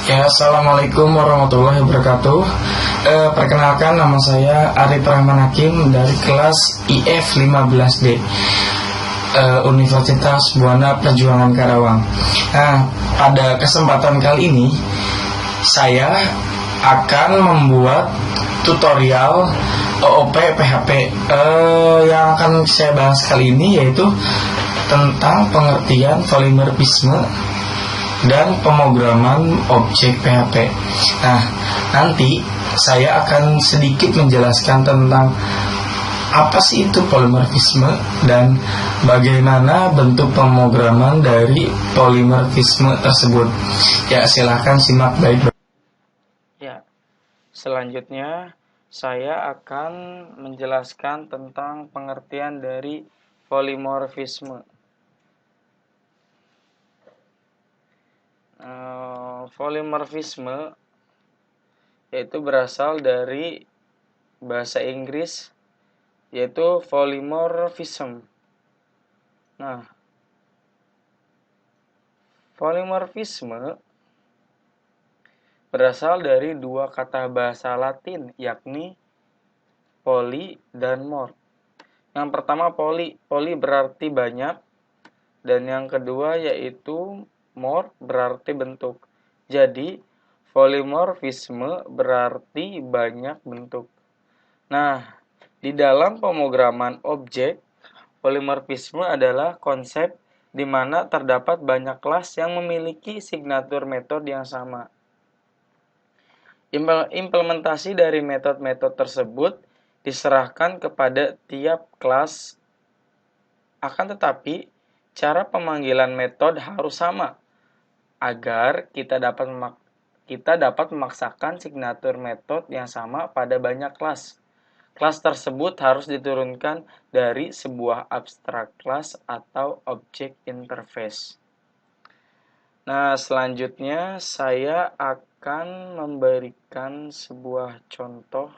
Ya, assalamualaikum warahmatullahi wabarakatuh. Perkenalkan, nama saya Arif Rahman Hakim dari kelas IF 15D, Universitas Buana Perjuangan Karawang. Nah, pada kesempatan kali ini saya akan membuat tutorial OOP PHP. Yang akan saya bahas kali ini yaitu tentang pengertian polimorfisme dan pemrograman objek PHP. Nah, nanti saya akan sedikit menjelaskan tentang apa sih itu polimorfisme dan bagaimana bentuk pemrograman dari polimorfisme tersebut. Ya, silahkan simak baik-baik. Ya, selanjutnya saya akan menjelaskan tentang pengertian dari polimorfisme. Polimorfisme yaitu berasal dari bahasa Inggris yaitu polymorphism. Nah, polimorfisme berasal dari dua kata bahasa Latin, yakni poly dan mor. Yang pertama poly berarti banyak, dan yang kedua yaitu mor berarti bentuk. Jadi polimorfisme berarti banyak bentuk. Nah, di dalam pemrograman objek, polimorfisme adalah konsep di mana terdapat banyak kelas yang memiliki signatur metode yang sama. Implementasi dari metode-metode tersebut diserahkan kepada tiap kelas, akan tetapi cara pemanggilan metode harus sama agar kita dapat memaksakan signatur metode yang sama pada banyak kelas. Kelas tersebut harus diturunkan dari sebuah abstrak kelas atau object interface. Nah, selanjutnya saya akan memberikan sebuah contoh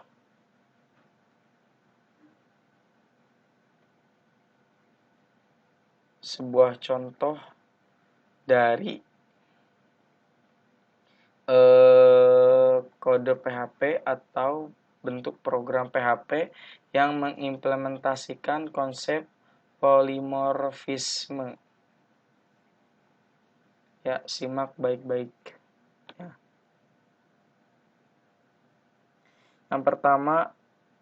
dari kode PHP atau bentuk program PHP yang mengimplementasikan konsep polimorfisme. Ya, simak baik-baik. Ya. Yang pertama,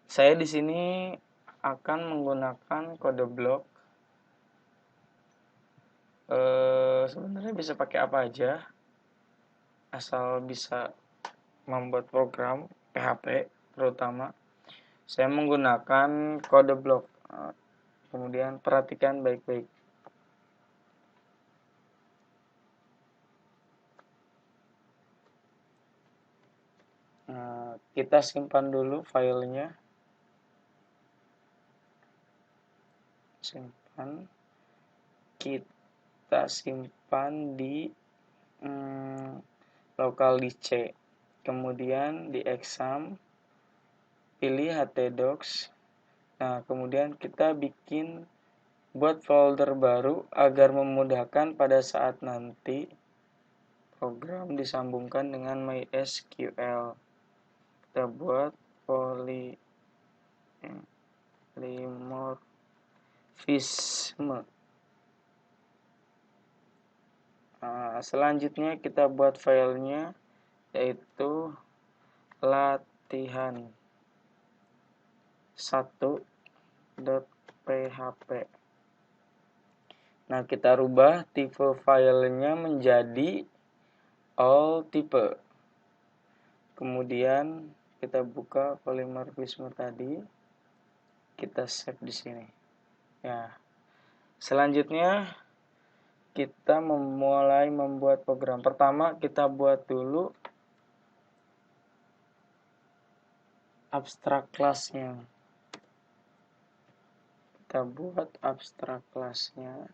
saya di sini akan menggunakan kode blok. Sebenarnya bisa pakai apa aja, asal bisa membuat program PHP terutama. Saya menggunakan kode blok. Kemudian perhatikan baik-baik. Kita simpan dulu filenya. Kita simpan di lokal di C. Kemudian di exam pilih htdocs. Nah, kemudian kita buat folder baru agar memudahkan pada saat nanti program disambungkan dengan MySQL. Kita buat polimorfisme. Selanjutnya kita buat filenya yaitu latihan 1.php. Nah, kita rubah tipe filenya menjadi all type. Kemudian kita buka polimorfisme tadi, kita save di sini. Ya. Selanjutnya kita mulai membuat program. Pertama kita buat dulu abstrak kelasnya. Kita buat abstrak kelasnya.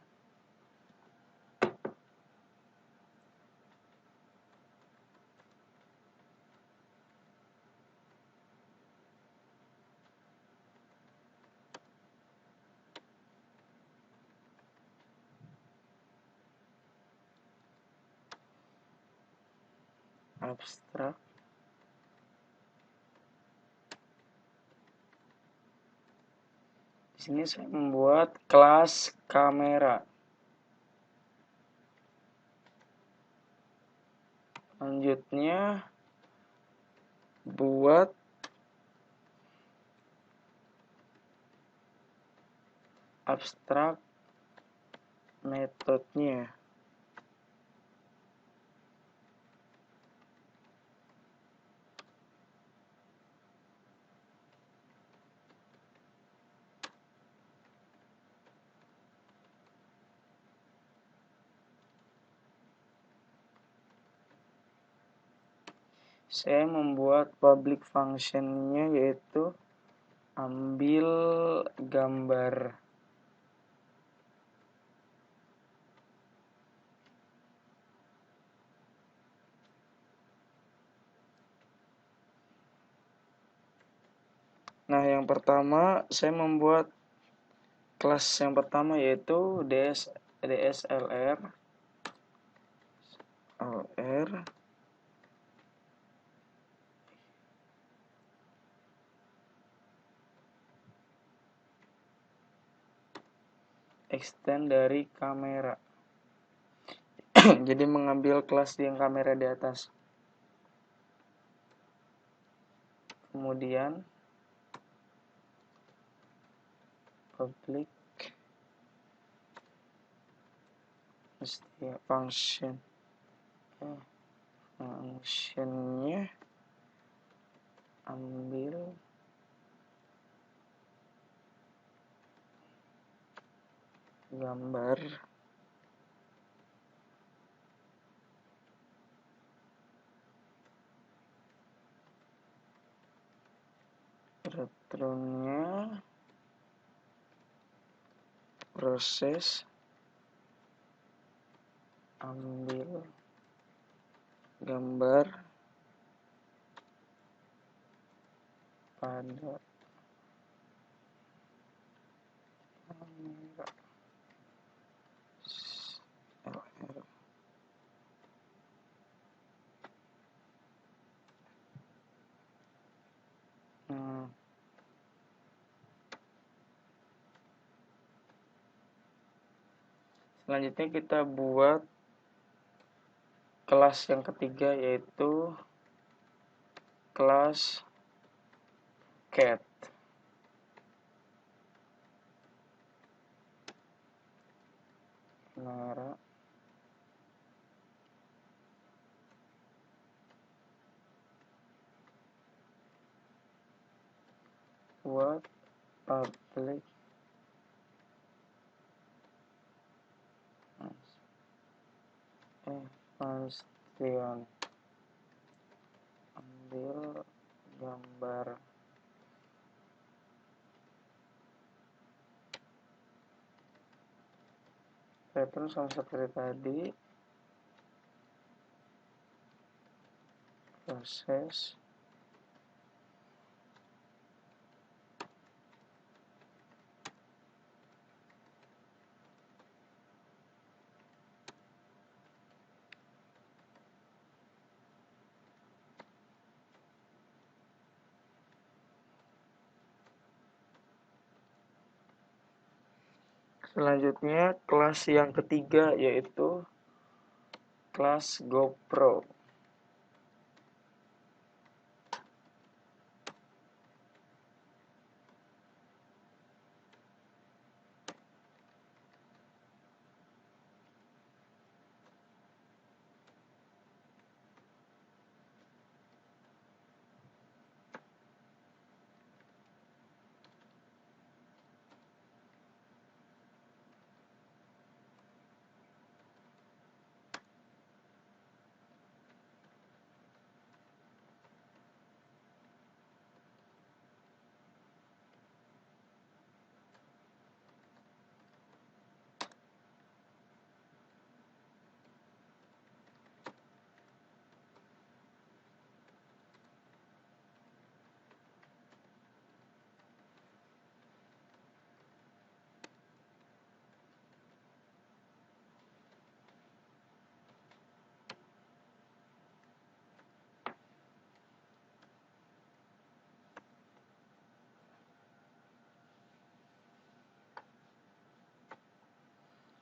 abstrak. Di sini saya membuat kelas kamera. Selanjutnya buat abstrak metodenya. Saya membuat public functionnya yaitu ambil gambar. Nah, yang pertama saya membuat kelas yang pertama yaitu DSLR extend dari kamera. Jadi mengambil kelas yang kamera di atas. Kemudian public function functionnya ambil gambar returnnya proses ambil gambar pada kamera SLR. Selanjutnya kita buat kelas yang ketiga yaitu kelas cat. Kamera buat public function ambil gambar return sama seperti tadi, proses selanjutnya kelas yang ketiga yaitu kelas GoPro.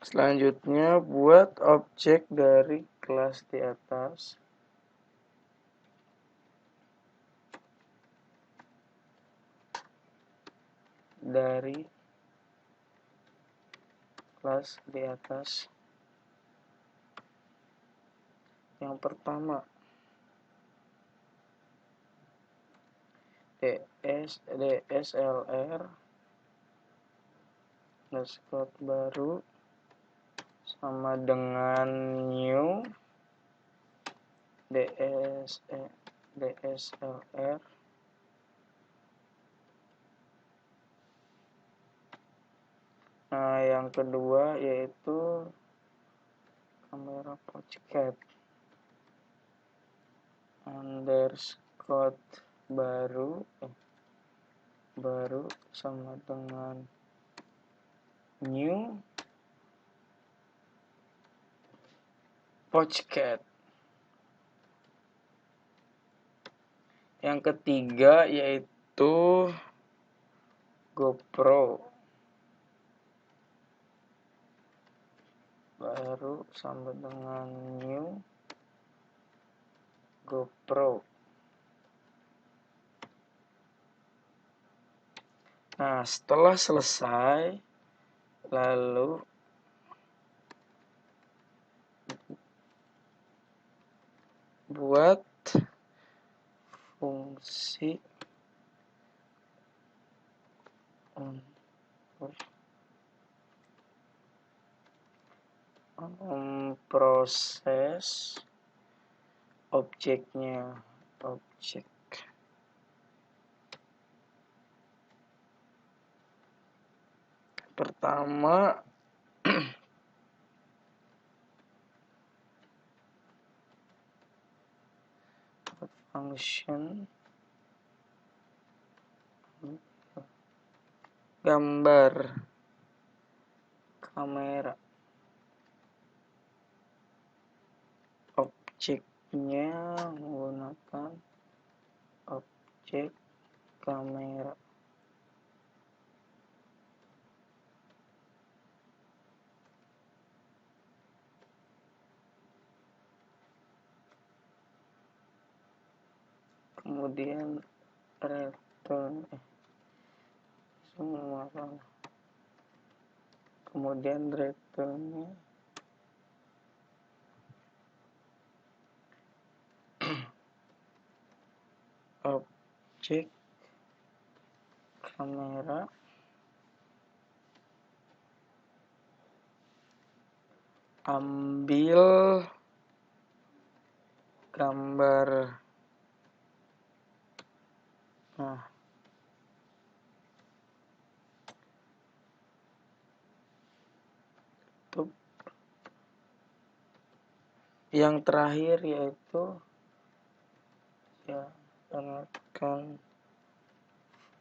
Selanjutnya buat objek dari kelas di atas. Dari kelas di atas. Yang pertama DSLR underscore baru sama dengan new DSLR Nah, yang kedua yaitu kamera podcast underscore baru sama dengan new podcast. Yang ketiga yaitu GoPro baru sama dengan new GoPro. Nah, setelah selesai, lalu buat fungsi untuk memproses objeknya. Objek pertama function gambar kamera. Objeknya menggunakan objek kamera. Kemudian return semua salah. Kemudian returnnya objek kamera ambil gambar. Nah, yang terakhir yaitu ya gunakan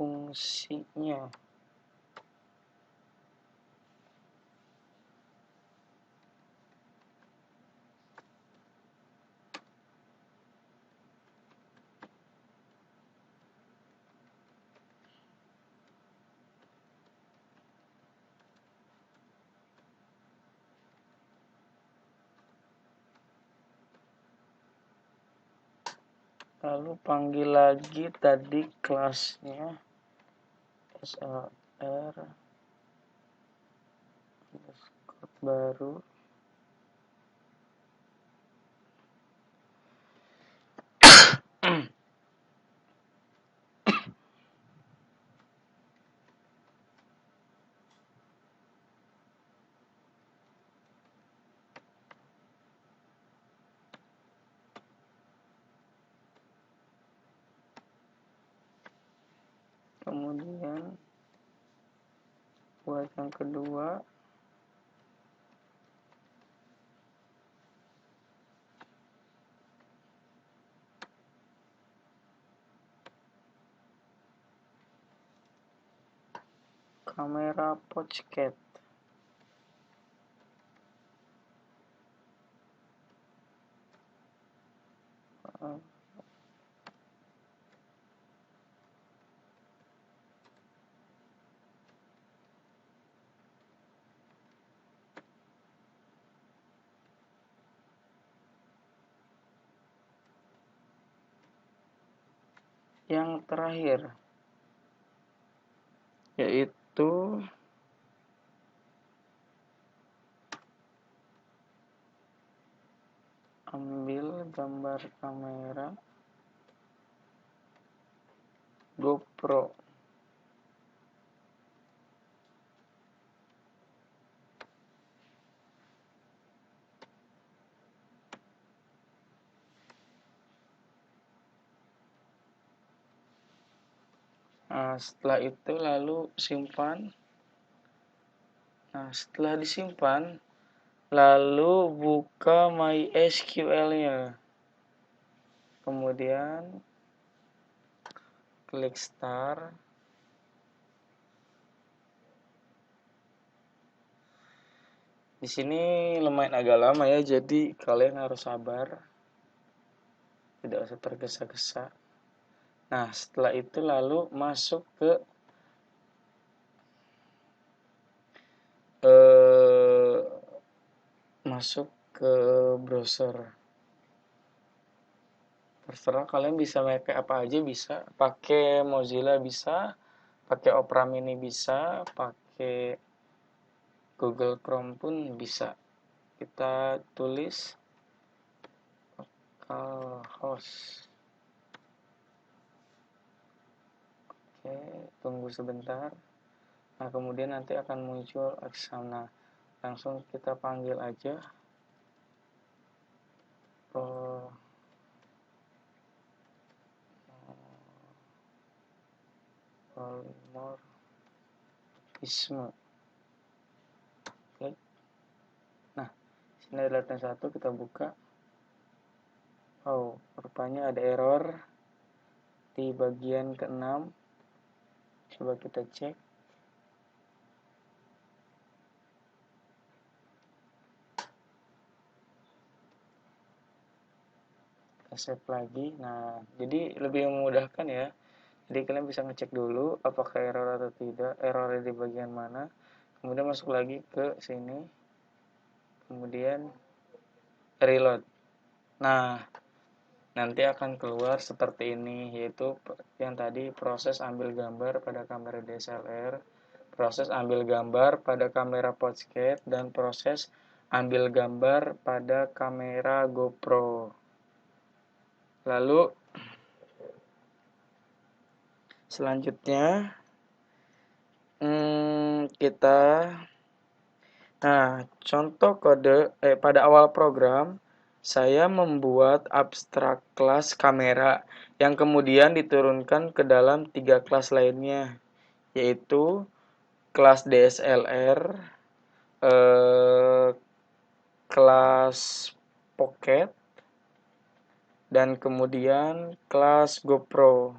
fungsinya. Lalu panggil lagi tadi kelasnya SLR baru kemudian buat yang kedua kamera podcast. yang terakhir, yaitu ambil gambar kamera GoPro. Nah, setelah itu lalu simpan. Nah, setelah disimpan, lalu buka MySQL-nya. Kemudian klik Start. Di sini lumayan agak lama ya, jadi kalian harus sabar. Tidak usah tergesa-gesa. Nah, setelah itu lalu masuk ke browser. Terserah kalian bisa pakai apa aja, bisa pakai Mozilla, bisa pakai Opera Mini, bisa pakai Google Chrome pun bisa. Kita tulis localhost. Oke, tunggu sebentar. Nah, kemudian nanti akan muncul Aksana. Langsung kita panggil aja polymorphisme. Oke. Nah, sini ada latihan 1, kita buka. Oh, rupanya ada error di bagian ke-6. Coba kita cek. Kita save lagi. Nah, jadi lebih memudahkan ya. Jadi kalian bisa ngecek dulu apakah error atau tidak, errornya di bagian mana. Kemudian masuk lagi ke sini. Kemudian reload. Nah, nanti akan keluar seperti ini, yaitu yang tadi proses ambil gambar pada kamera DSLR, proses ambil gambar pada kamera Podcast, dan proses ambil gambar pada kamera GoPro. Lalu selanjutnya kita contoh kode pada awal program saya membuat abstrak kelas kamera yang kemudian diturunkan ke dalam 3 kelas lainnya, yaitu kelas DSLR, kelas Pocket, dan kemudian kelas GoPro.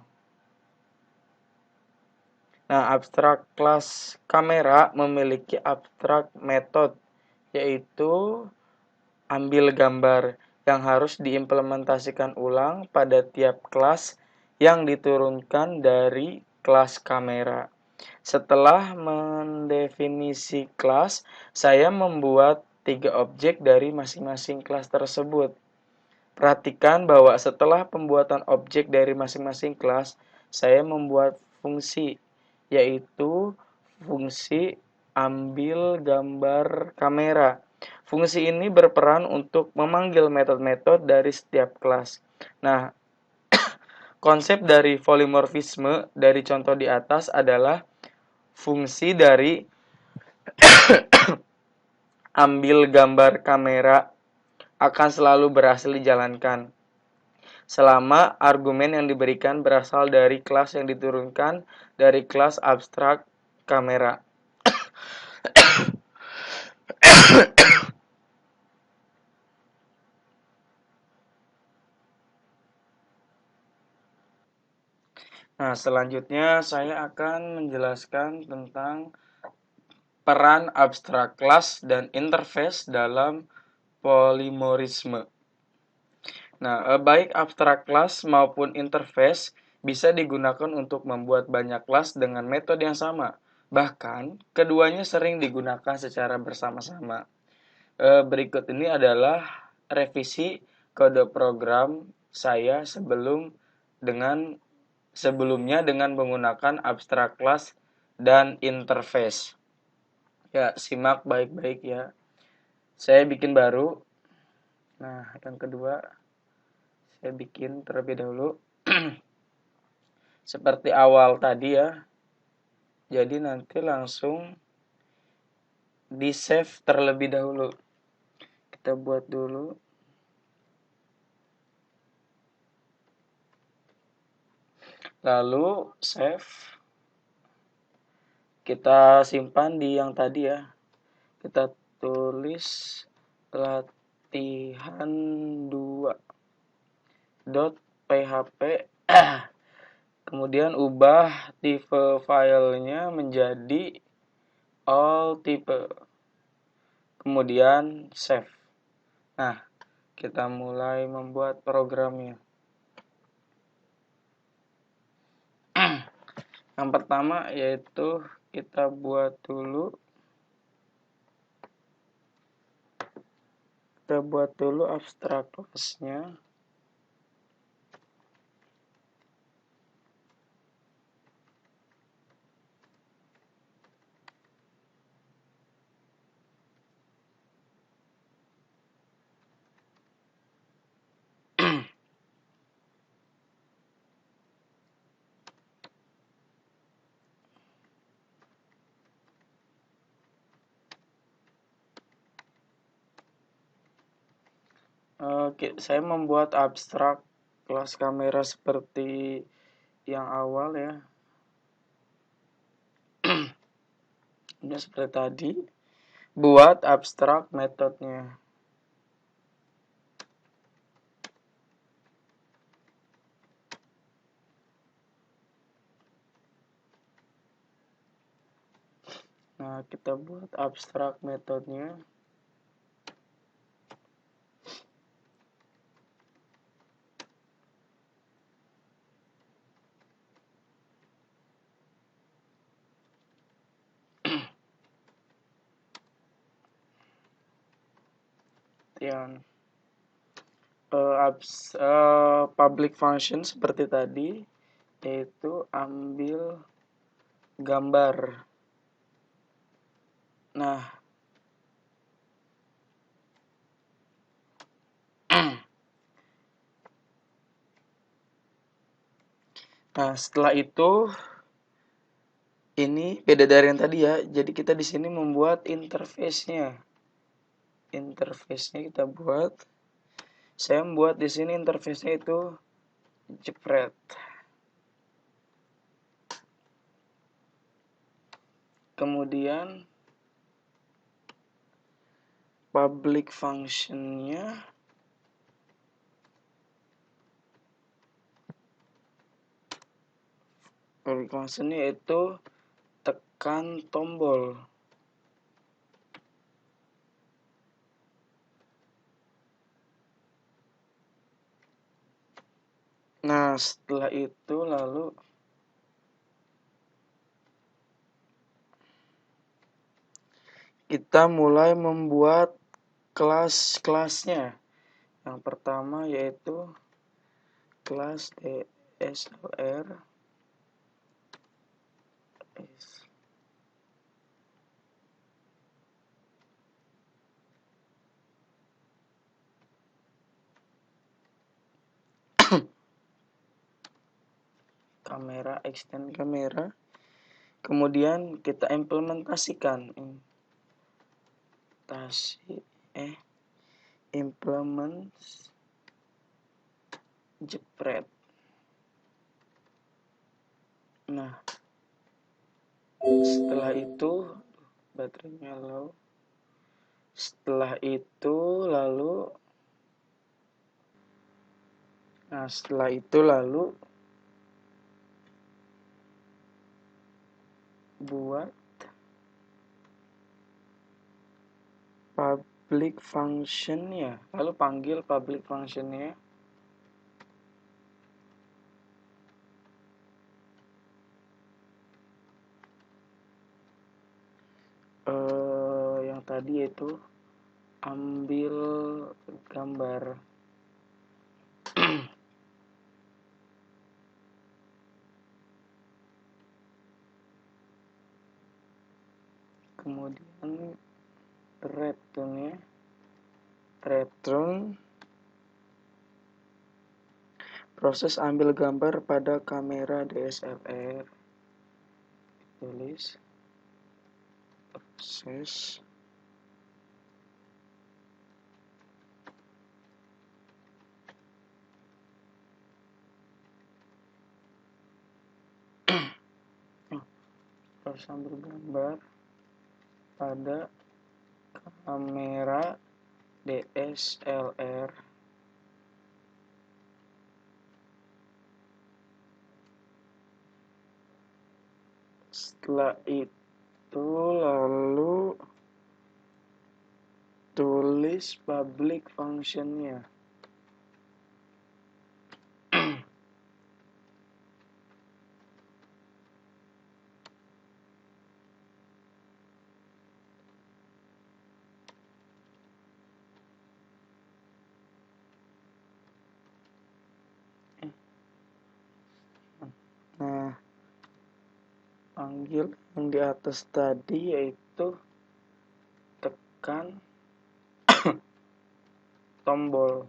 Nah, abstrak kelas kamera memiliki abstrak method, yaitu ambil gambar yang harus diimplementasikan ulang pada tiap kelas yang diturunkan dari kelas kamera. Setelah mendefinisi kelas, saya membuat 3 objek dari masing-masing kelas tersebut. Perhatikan bahwa setelah pembuatan objek dari masing-masing kelas, saya membuat fungsi, yaitu fungsi ambil gambar kamera. Fungsi ini berperan untuk memanggil metode-metode dari setiap kelas. Nah, konsep dari polymorphisme dari contoh di atas adalah fungsi dari ambil gambar kamera akan selalu berhasil dijalankan selama argumen yang diberikan berasal dari kelas yang diturunkan dari kelas abstrak kamera. Nah, selanjutnya saya akan menjelaskan tentang peran abstrak kelas dan interface dalam polimorisme. Nah, baik abstrak kelas maupun interface bisa digunakan untuk membuat banyak kelas dengan metode yang sama. Bahkan, keduanya sering digunakan secara bersama-sama. Berikut ini adalah revisi kode program saya sebelum dengan sebelumnya dengan menggunakan abstract class dan interface. Ya, simak baik-baik ya. Saya bikin baru. Nah, yang kedua saya bikin terlebih dahulu seperti awal tadi ya. Jadi nanti langsung di save terlebih dahulu. Kita buat dulu. Lalu save. Kita simpan di yang tadi ya. Kita tulis latihan 2.php. Kemudian ubah tipe filenya menjadi all type. Kemudian save. Nah, kita mulai membuat programnya. Yang pertama yaitu kita buat dulu abstract class-nya. Oke, saya membuat abstrak kelas kamera seperti yang awal ya. Ini seperti tadi. Buat abstrak metodenya. Nah, kita buat abstrak metodenya. Yang public function seperti tadi, yaitu ambil gambar. Nah, setelah itu ini beda dari yang tadi ya. Jadi kita di sini membuat interface-nya. Interface-nya kita buat. Saya membuat di sini interface-nya itu jepret. Kemudian public function-nya itu tekan tombol. Nah, setelah itu lalu kita mulai membuat kelas-kelasnya. Yang pertama yaitu kelas DSLR. Kamera, extend kamera. Kemudian kita implementasikan implement jepret. Nah, setelah itu baterainya low. Setelah itu lalu buat public function-nya. Lalu panggil public function-nya. Yang tadi yaitu ambil gambar. kemudian return proses ambil gambar pada kamera DSLR, tulis proses ambil gambar pada kamera DSLR. Setelah itu lalu tulis public function-nya. Nah, panggil yang di atas tadi yaitu tekan tombol.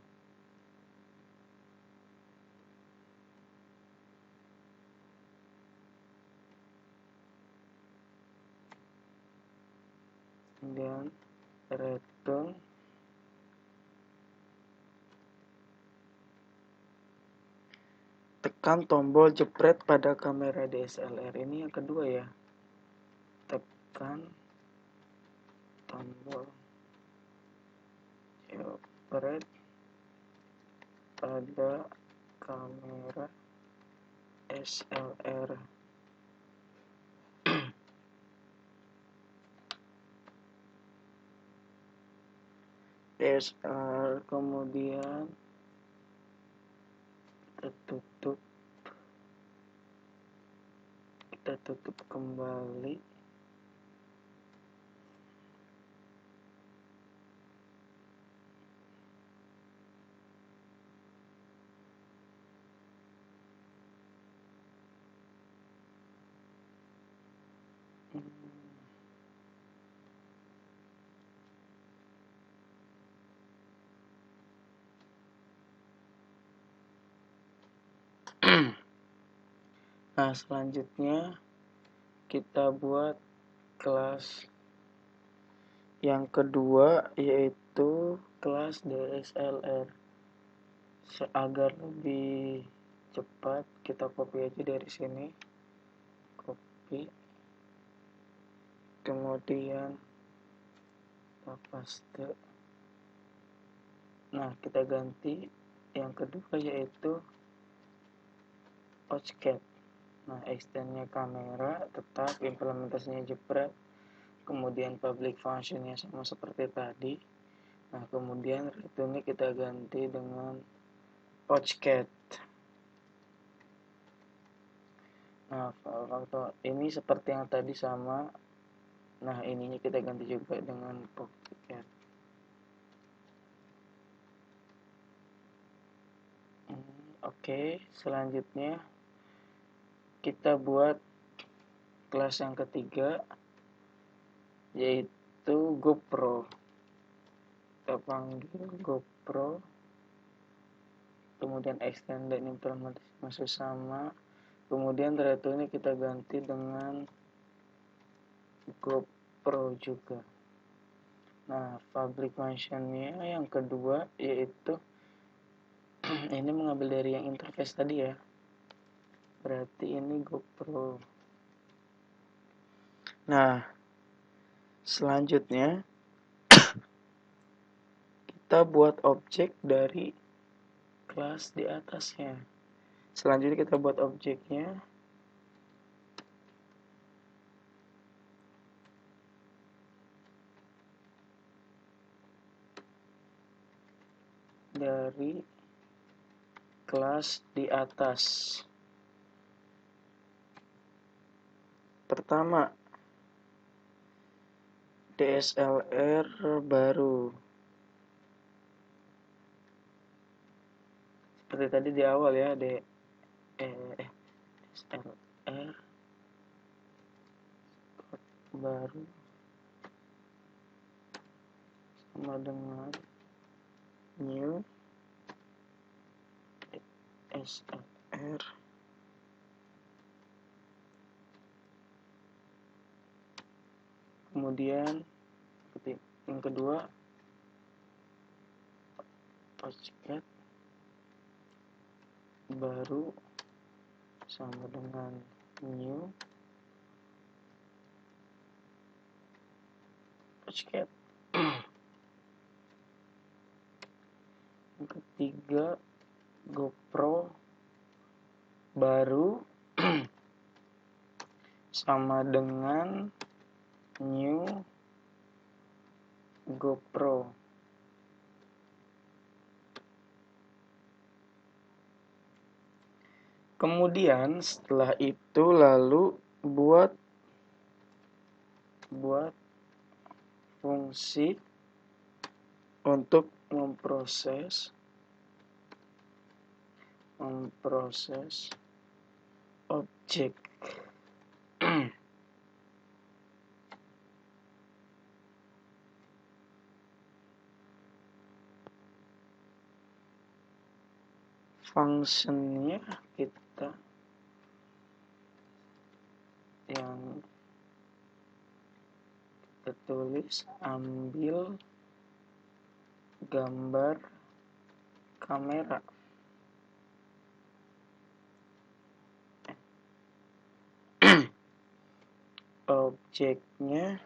Kemudian return tekan tombol jepret pada kamera DSLR. Ini yang kedua ya. Tekan tombol jepret pada kamera SLR. DSLR kemudian kita tutup kembali. Nah, selanjutnya kita buat kelas yang kedua yaitu kelas DSLR. Agar lebih cepat kita copy aja dari sini, copy, kemudian kita paste. Nah, kita ganti yang kedua yaitu Oxcat. Nah, extendnya kamera tetap, implementasinya jepret, kemudian public functionnya sama seperti tadi. Nah, kemudian returnnya kita ganti dengan Oxcat. Nah, faktor ini seperti yang tadi sama. Nah, ininya kita ganti juga dengan Oxcat. Oke, selanjutnya kita buat kelas yang ketiga yaitu GoPro. Kita panggil GoPro, kemudian extend dan implementasi masih sama, kemudian returnnya kita ganti dengan GoPro juga. Nah, public functionnya yang kedua yaitu ini mengambil dari yang interface tadi ya, berarti ini GoPro. Nah, selanjutnya kita buat objek dari kelas di atasnya. Selanjutnya kita buat objeknya. Dari kelas di atas. Pertama, DSLR baru. Seperti tadi di awal ya, DSLR baru. sama dengan new DSLR kemudian yang kedua objek baru sama dengan new objek. Yang ketiga GoPro baru sama dengan new GoPro. Kemudian setelah itu lalu buat fungsi untuk memproses objek. Fungsinya kita yang kita tulis ambil gambar kamera. Objeknya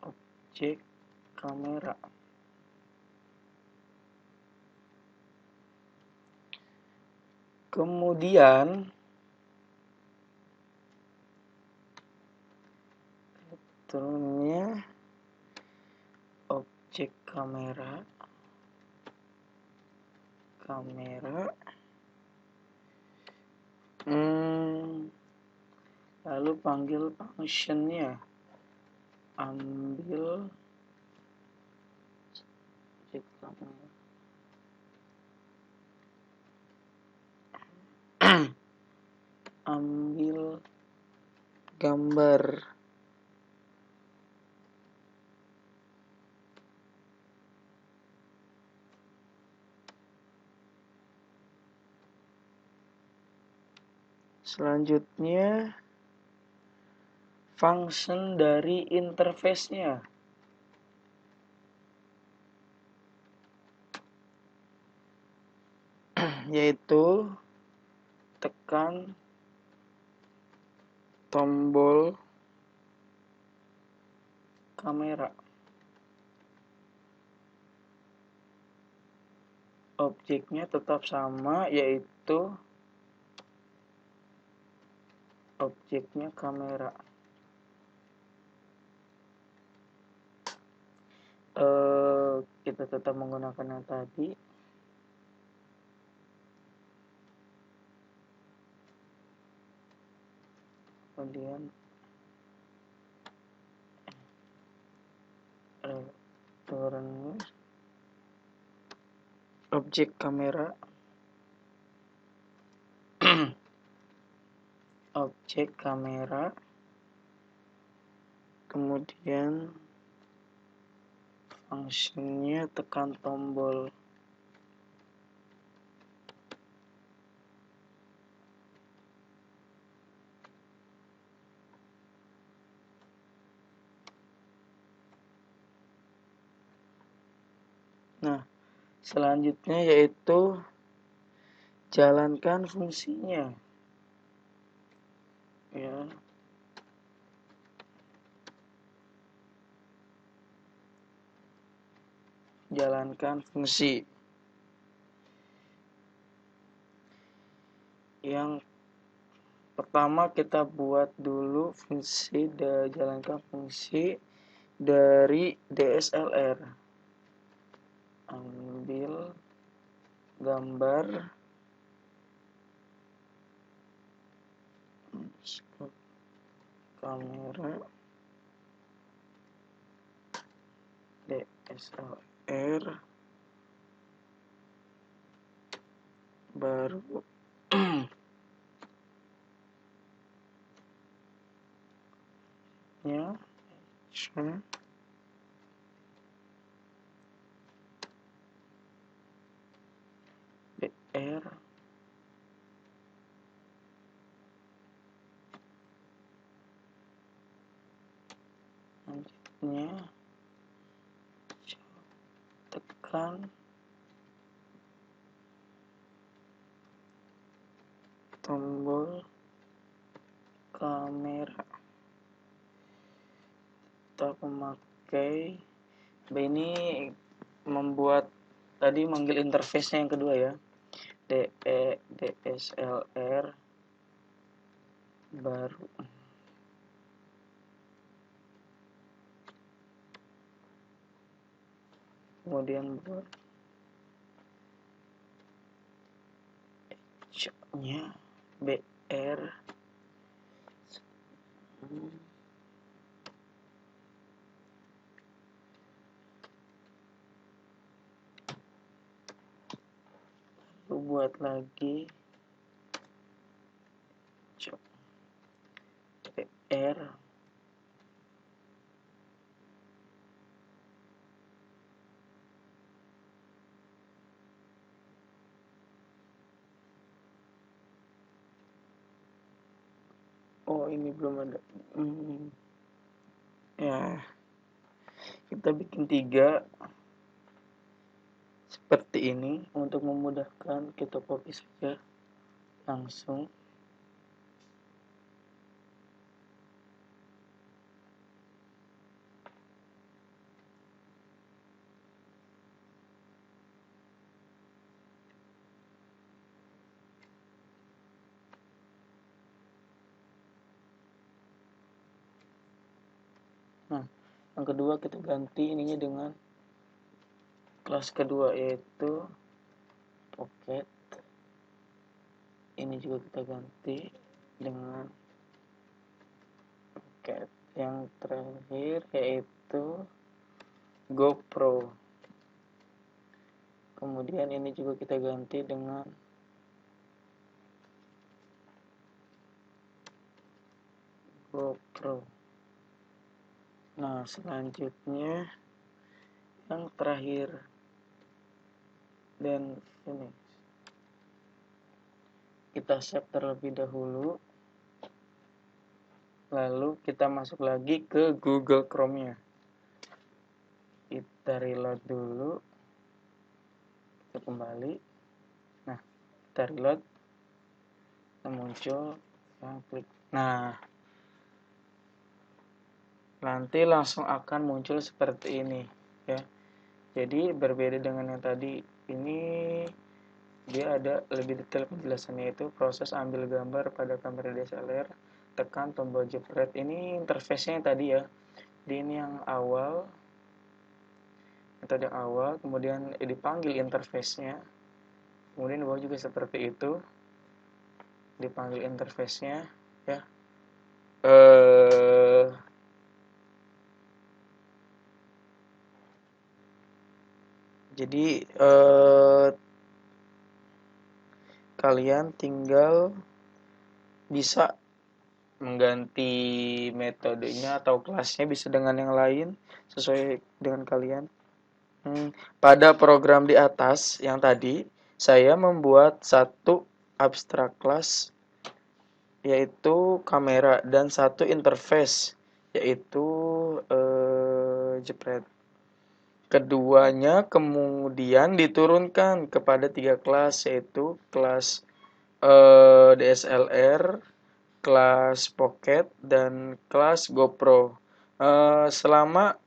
objek kamera. Kemudian turunnya objek kamera lalu panggil functionnya ambil objek kamera. Ambil gambar. Selanjutnya function dari interface-nya. Yaitu tekan tombol kamera. Objeknya tetap sama, yaitu objeknya kamera. Kita tetap menggunakan yang tadi. Kemudian return objek kamera. Objek kamera. Kemudian fungsinya tekan tombol selanjutnya yaitu jalankan fungsinya. Ya. Jalankan fungsi. Yang pertama kita buat dulu jalankan fungsi dari DSLR. Ambil gambar kamera DSLR baru ya BR selanjutnya tekan tombol kamera. Kita memakai ini membuat tadi manggil interface-nya yang kedua ya, DSLR baru. Kemudian buat nya BR lalu buat lagi BR ini belum ada. Ya, kita bikin 3 seperti ini untuk memudahkan. Kita copy saja langsung. Nah, yang kedua kita ganti ininya dengan kelas kedua yaitu pocket. Ini juga kita ganti dengan pocket. Yang terakhir yaitu GoPro. Kemudian ini juga kita ganti dengan GoPro. Nah, selanjutnya yang terakhir dan finish. Kita save terlebih dahulu. Lalu kita masuk lagi ke Google Chrome-nya. Kita reload dulu. Kita kembali. Nah, kita reload. Kita muncul. Kita klik. Nah, nanti langsung akan muncul seperti ini ya. Jadi berbeda dengan yang tadi, ini dia ada lebih detail penjelasannya, yaitu proses ambil gambar pada kamera DSLR, tekan tombol jepret. Ini interface-nya yang tadi ya. Di ini yang awal, metode awal, kemudian dipanggil interface-nya. Kemudian di bawah juga seperti itu, dipanggil interface-nya ya. Jadi kalian tinggal bisa mengganti metodenya atau kelasnya bisa dengan yang lain sesuai dengan kalian. Pada program di atas yang tadi saya membuat satu abstrak class yaitu kamera dan satu interface yaitu jepret. Keduanya kemudian diturunkan kepada 3 kelas, yaitu kelas DSLR, kelas Pocket, dan kelas GoPro. Selama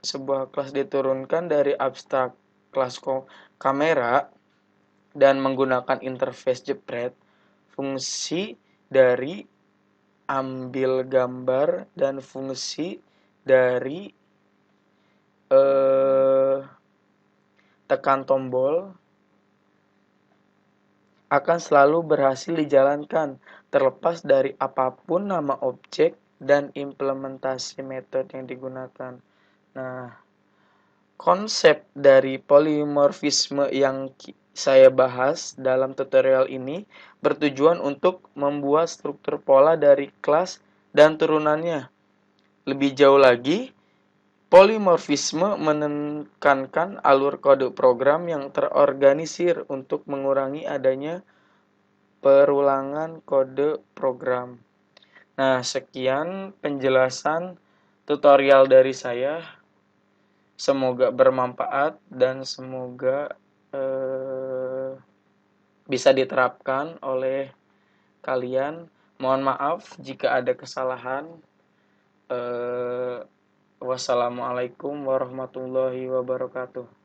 sebuah kelas diturunkan dari abstrak kelas kamera dan menggunakan interface jepret, fungsi dari ambil gambar dan fungsi dari tekan tombol akan selalu berhasil dijalankan terlepas dari apapun nama objek dan implementasi metode yang digunakan. Nah, konsep dari polimorfisme yang saya bahas dalam tutorial ini bertujuan untuk membuat struktur pola dari kelas dan turunannya. Lebih jauh lagi, Polimorfisme menekankan alur kode program yang terorganisir untuk mengurangi adanya perulangan kode program. Nah, sekian penjelasan tutorial dari saya. Semoga bermanfaat dan semoga bisa diterapkan oleh kalian. Mohon maaf jika ada kesalahan. Wassalamualaikum warahmatullahi wabarakatuh.